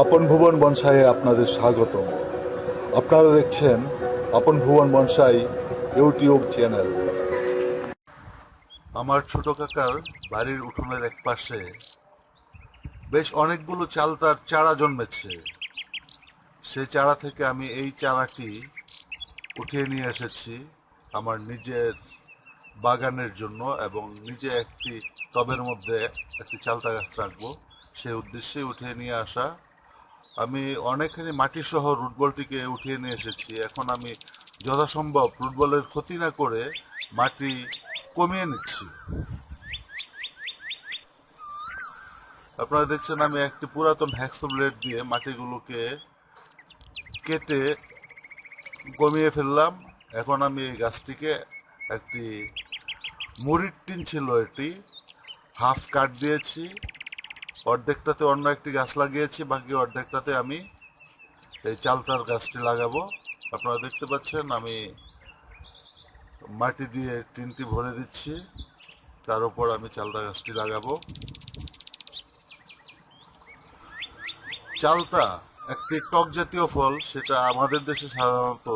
আপন ভুবন বনসাইয়ে আপনাদের স্বাগতম। আপনারা দেখছেন আপন ভুবন বনসাই ইউটিউব চ্যানেল। আমার ছোট কাকার বাড়ির উঠোনের এক পাশে বেশ অনেকগুলো চালতার চারা জন্মেছে। সেই চারা থেকে আমি এই চারাটি উঠিয়ে নিয়ে এসেছি আমার নিজের বাগানের জন্য এবং নিজে একটি টবের মধ্যে একটি চালতা গাছ রাখবো সেই উদ্দেশ্যে উঠিয়ে নিয়ে আসা। আমি অনেকখানি মাটি সহ রুটবলটিকে উঠিয়ে নিয়ে এসেছি। এখন আমি যথাসম্ভব রুটবলের ক্ষতি না করে মাটি কমিয়ে নিচ্ছি। আপনারা দেখছেন আমি একটি পুরাতন হ্যাকসো ব্লেড দিয়ে মাটিগুলোকে কেটে কমিয়ে ফেললাম। এখন আমি এই গাছটিকে একটি মুড়ির টিন ছিল, এটি হাফ কাট দিয়েছি, অর্ধেকটাতে অন্য একটি গাছ লাগিয়েছি, বাকি অর্ধেকটাতে আমি এই চালতার গাছটি লাগাবো। আপনারা দেখতে পাচ্ছেন আমি মাটি দিয়ে টিনটি ভরে দিচ্ছি, তার উপর আমি চালতা গাছটি লাগাবো। চালতা একটি টক জাতীয় ফল, সেটা আমাদের দেশে সাধারণত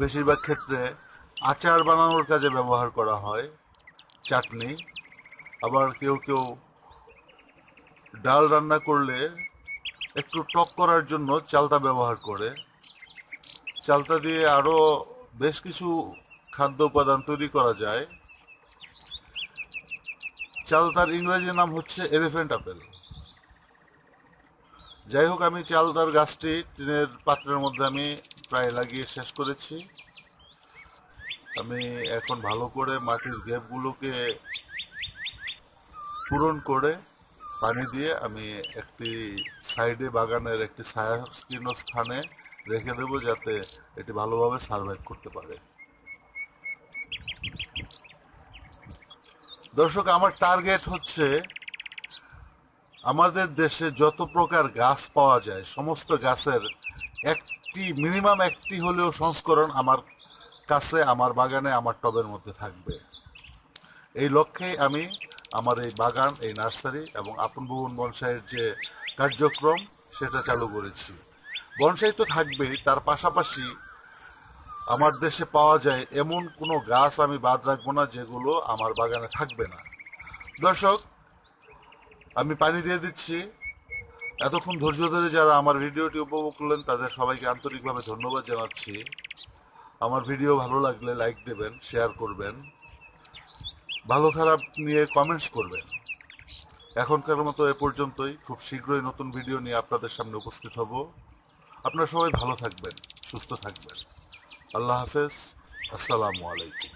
বেশিরভাগ ক্ষেত্রে আচার বানানোর কাজে ব্যবহার করা হয়, চাটনি। আবার কেউ কেউ ডাল রান্না করলে একটু টক করার জন্য চালতা ব্যবহার করে। চালতা দিয়ে আরও বেশ কিছু খাদ্য উপাদান তৈরি করা যায়। চালতার ইংরেজি নাম হচ্ছে এলিফ্যান্ট আপেল। যাই হোক, আমি চালতার গাছটি টিনের পাত্রের মধ্যে আমি প্রায় লাগিয়ে শেষ করেছি। আমি এখন ভালো করে মাটির গ্যাপগুলোকে পূরণ করে পানি দিয়ে আমি একটি সাইডে বাগানের একটি ছায়াস্কীর্ণ স্থানে রেখে দেবো, যাতে এটি ভালোভাবে সার্ভাইভ করতে পারে। দর্শক, আমার টার্গেট হচ্ছে আমাদের দেশে যত প্রকার গাছ পাওয়া যায় সমস্ত গাছের একটি মিনিমাম একটি হলেও সংস্করণ আমার কাছে, আমার বাগানে, আমার টবের মধ্যে থাকবে। এই লক্ষ্যেই আমি আমার এই বাগান, এই নার্সারি এবং আপন ভুবন বনসাইয়ের যে কার্যক্রম সেটা চালু করেছি। বনসাই তো থাকবেই, তার পাশাপাশি আমার দেশে পাওয়া যায় এমন কোনো গাছ আমি বাদ রাখবো না যেগুলো আমার বাগানে থাকবে না। দর্শক, আমি পানি দিয়ে দিচ্ছি। এতক্ষণ ধৈর্য ধরে যারা আমার ভিডিওটি উপভোগ করলেন তাদের সবাইকে আন্তরিকভাবে ধন্যবাদ জানাচ্ছি। আমার ভিডিও ভালো লাগলে লাইক দেবেন, শেয়ার করবেন, ভালো খারাপ নিয়ে কমেন্টস করবেন। এখনকার মতো এ পর্যন্তই। খুব শীঘ্রই নতুন ভিডিও নিয়ে আপনাদের সামনে উপস্থিত হব। আপনারা সবাই ভালো থাকবেন, সুস্থ থাকবেন। আল্লাহ হাফেজ। আসসালামু আলাইকুম।